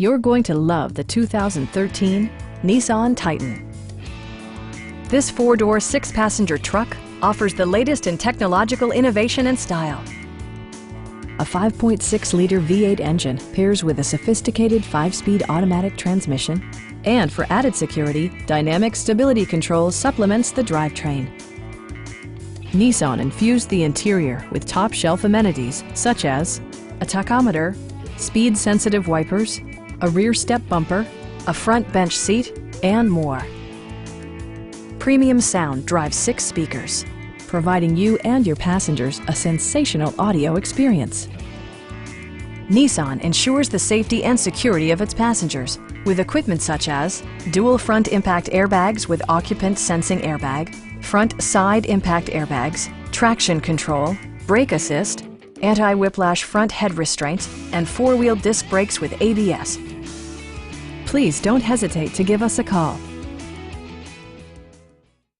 You're going to love the 2013 Nissan Titan. This four-door, six-passenger truck offers the latest in technological innovation and style. A 5.6-liter V8 engine pairs with a sophisticated 5-speed automatic transmission, and for added security, dynamic stability control supplements the drivetrain. Nissan infused the interior with top-shelf amenities such as a tachometer, speed-sensitive wipers, a rear step bumper, a front bench seat, and more. Premium sound drives 6 speakers, providing you and your passengers a sensational audio experience. Nissan ensures the safety and security of its passengers with equipment such as dual front impact airbags with occupant sensing airbag, front side impact airbags, traction control, brake assist, anti-whiplash front head restraints, and 4-wheel disc brakes with ABS. Please don't hesitate to give us a call.